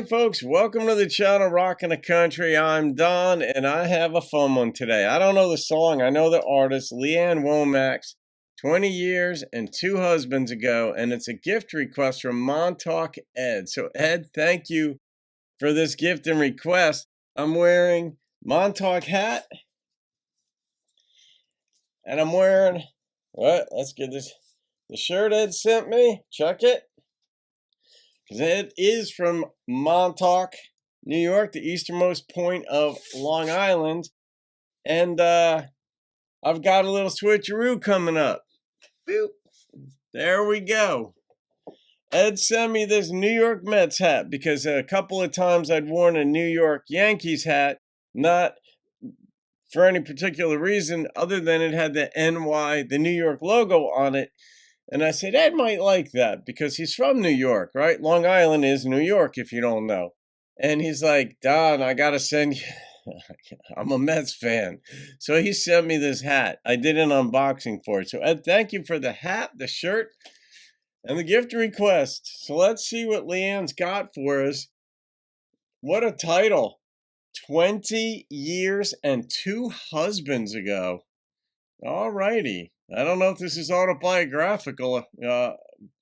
folks, welcome to the channel Rockin' the Country. I'm Don and I have a fun one today. I don't know the song, I know the artist, Leanne Womack, 20 years and 2 husbands ago, and it's a gift request from MontaukEd. So Ed, thank you for this gift and request. I'm wearing Montauk hat and I'm wearing, let's get this, the shirt Ed sent me, check it. Because it is from Montauk, New York, the easternmost point of Long Island. And I've got a little switcheroo coming up. Boop. There we go. Ed sent me this New York Mets hat because a couple of times I'd worn a New York Yankees hat, not for any particular reason other than it had the NY, the New York logo on it. And I said, Ed might like that because he's from New York, right? Long Island is New York, if you don't know. And he's like, Don, I got to send you. I'm a Mets fan. So he sent me this hat. I did an unboxing for it. So Ed, thank you for the hat, the shirt, and the gift request. So let's see what Leanne's got for us. What a title. 20 years and 2 husbands ago. All righty. I don't know if this is autobiographical of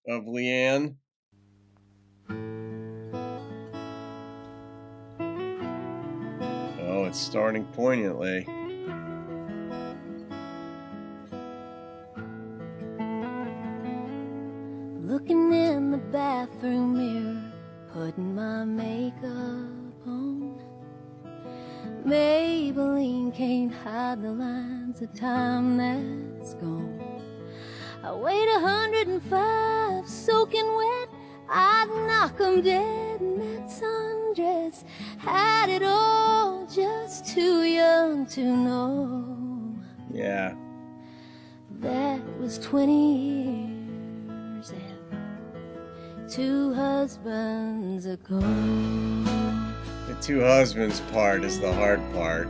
Leanne. Oh, it's starting poignantly. Looking in the bathroom mirror, putting my makeup on. Maybelline can't hide the lines of time that's gone. I weighed 105, soaking wet, I'd knock 'em dead. And that sundress had it all, just too young to know. Yeah. That was 20 years and 2 husbands ago. The 2 husbands part is the hard part.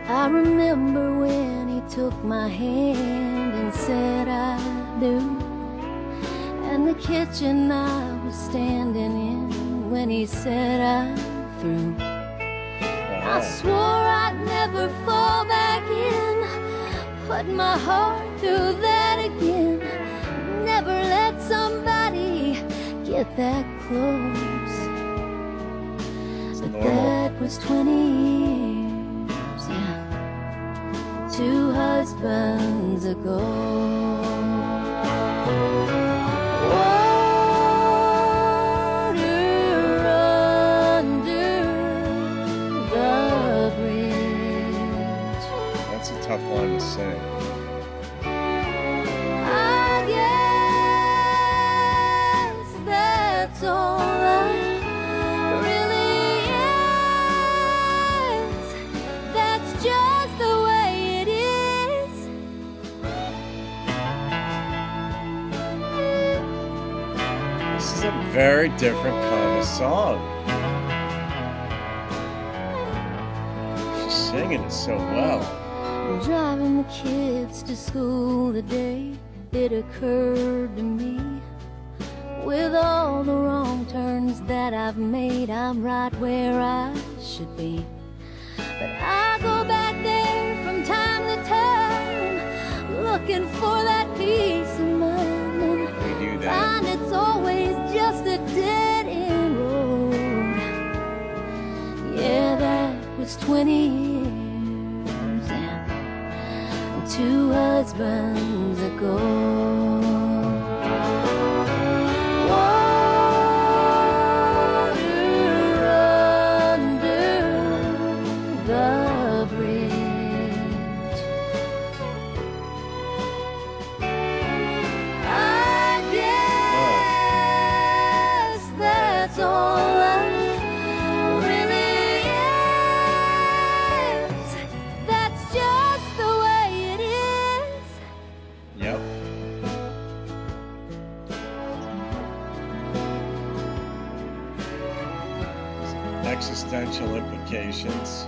I remember when he took my hand and said I do, and the kitchen I was standing in when he said I'm through. I swore I'd never fall back in, put my heart through that again. Never let somebody get that close. But that was 20 years and 2 husbands ago. Tough line to sing. I guess that's all life really is. That's just the way it is. This is a very different kind of song. She's singing it so well. Driving the kids to school today, it occurred to me, with all the wrong turns that I've made, I'm right where I should be. But I go back there from time to time, looking for that peace of mind, and find it's always just a dead end road. Yeah, that was 20 years. 2 husbands ago. Water under the bridge. I guess that's all life really is. That's just the way it is. Yep. Existential implications.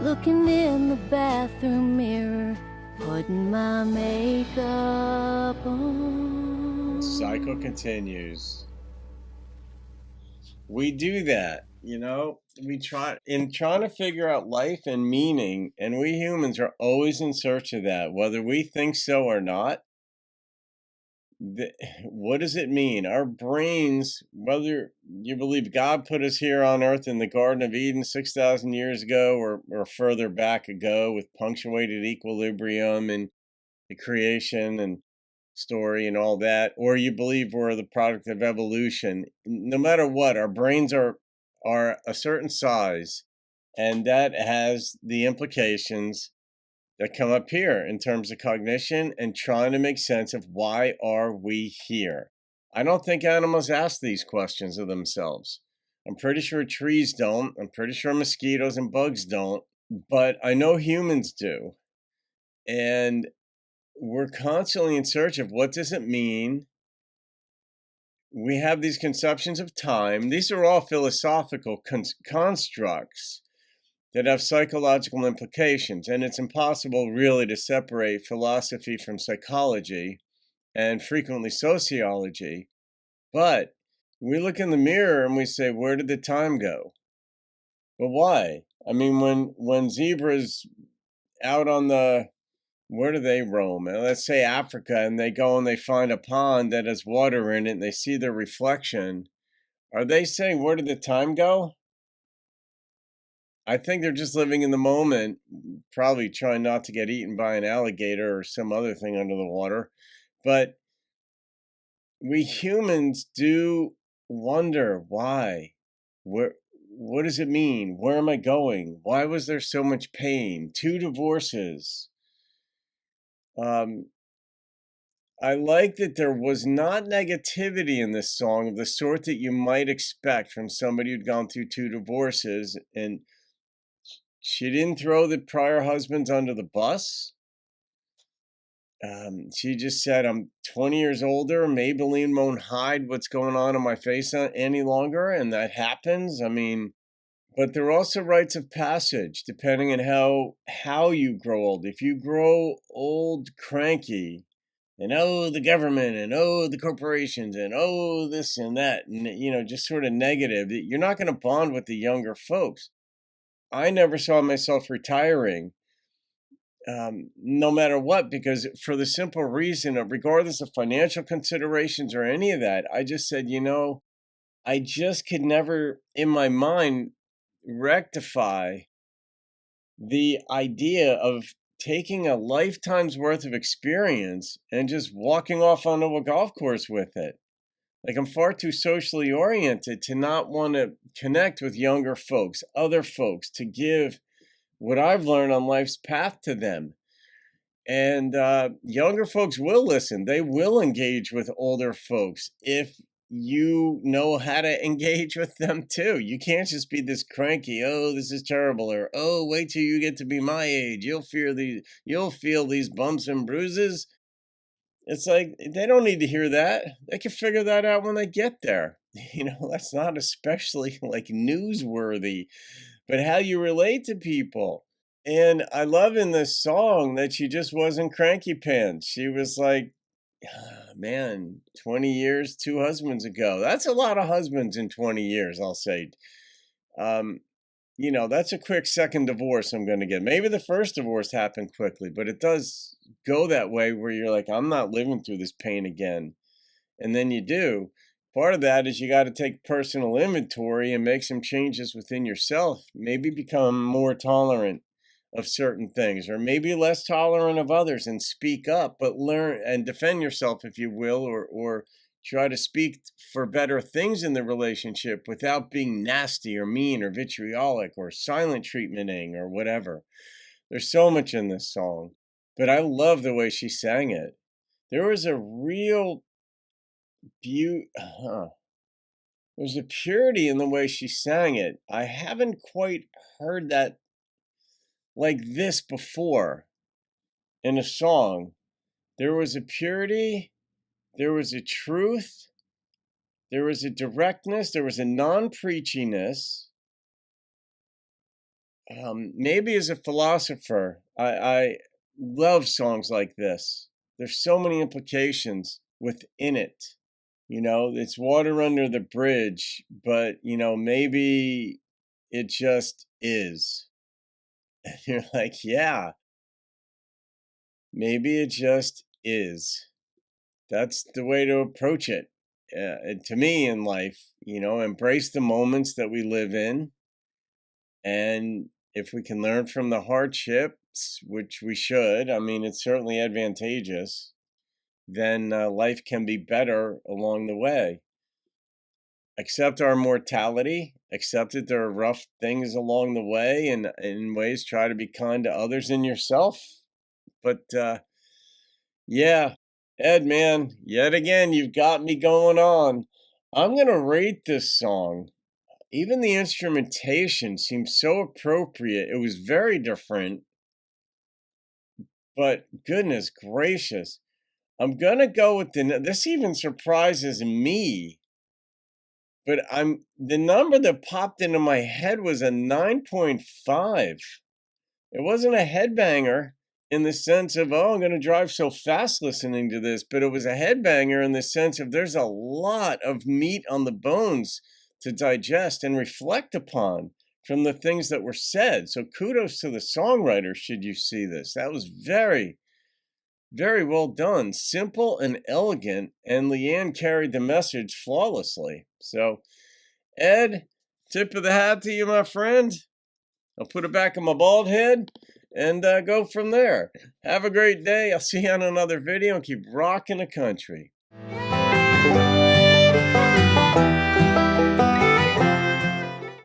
looking in the bathroom mirror, putting my makeup on. The cycle continues. We do that, we trying to figure out life and meaning, and we humans are always in search of that, whether we think so or not. What does it mean? Our brains, whether you believe God put us here on earth in the Garden of Eden 6,000 years ago or further back ago with punctuated equilibrium and the creation and story and all that, or you believe we're the product of evolution, no matter what, our brains are a certain size, and that has the implications that come up here in terms of cognition and trying to make sense of why are we here. I don't think animals ask these questions of themselves. I'm pretty sure trees don't. I'm pretty sure mosquitoes and bugs don't. But I know humans do. And we're constantly in search of what does it mean. We have these conceptions of time. These are all philosophical constructs that have psychological implications, and it's impossible really to separate philosophy from psychology and frequently sociology. But we look in the mirror and we say, where did the time go? But why? I mean, when zebras out on where do they roam? Let's say Africa, and they go and they find a pond that has water in it and they see their reflection. Are they saying, where did the time go? I think they're just living in the moment, probably trying not to get eaten by an alligator or some other thing under the water. But we humans do wonder why. What does it mean? Where am I going? Why was there so much pain? 2 divorces. I like that there was not negativity in this song of the sort that you might expect from somebody who'd gone through 2 divorces, and she didn't throw the prior husbands under the bus. She just said, I'm 20 years older. Maybelline won't hide what's going on in my face any longer, and that happens. I mean, but there are also rites of passage, depending on how you grow old. If you grow old cranky, and oh, the government, and oh, the corporations, and oh, this and that, and just sort of negative, you're not going to bond with the younger folks. I never saw myself retiring, no matter what, because for the simple reason of, regardless of financial considerations or any of that, I just said, I just could never in my mind rectify the idea of taking a lifetime's worth of experience and just walking off onto a golf course with it. Like, I'm far too socially oriented to not want to connect with younger folks, other folks, to give what I've learned on life's path to them. And younger folks will listen. They will engage with older folks if you know how to engage with them too. You can't just be this cranky, oh, this is terrible, or oh, wait till you get to be my age. You'll feel these bumps and bruises. It's like, they don't need to hear that. They can figure that out when they get there. That's not especially like newsworthy, but how you relate to people. And I love in this song that she just wasn't cranky pants. She was like, man, 20 years, 2 husbands ago. That's a lot of husbands in 20 years, I'll say. That's a quick second divorce I'm going to get. Maybe the first divorce happened quickly, but it does go that way where you're like, I'm not living through this pain again. And then you do. Part of that is you got to take personal inventory and make some changes within yourself. Maybe become more tolerant of certain things, or maybe less tolerant of others, and speak up, but learn and defend yourself, if you will, or try to speak for better things in the relationship without being nasty or mean or vitriolic or silent treatmenting or whatever. There's so much in this song, but I love the way she sang it. There was a real there's a purity in the way she sang it. I haven't quite heard that like this before in a song. There was a purity, there was a truth, there was a directness, there was a non-preachiness, maybe as a philosopher, I love songs like this. There's so many implications within it. You know, it's water under the bridge, but, you know, maybe it just is. And you're like, yeah, maybe it just is. That's the way to approach it. To me in life, you know, embrace the moments that we live in. And if we can learn from the hardships, which we should, I mean, it's certainly advantageous, then life can be better along the way. Accept our mortality, accept that there are rough things along the way, and in ways try to be kind to others and yourself. But yeah, Ed, man, yet again, you've got me going on. I'm going to rate this song. Even the instrumentation seems so appropriate. It was very different, but goodness gracious. I'm going to go with this even surprises me, but the number that popped into my head was a 9.5. It wasn't a headbanger in the sense of, oh, I'm going to drive so fast listening to this, but it was a headbanger in the sense of there's a lot of meat on the bones to digest and reflect upon from the things that were said. So kudos to the songwriter, should you see this. That was very, very well done. Simple and elegant, and Leanne carried the message flawlessly. So, Ed, tip of the hat to you, my friend. I'll put it back on my bald head and go from there. Have a great day. I'll see you on another video and keep rocking the country.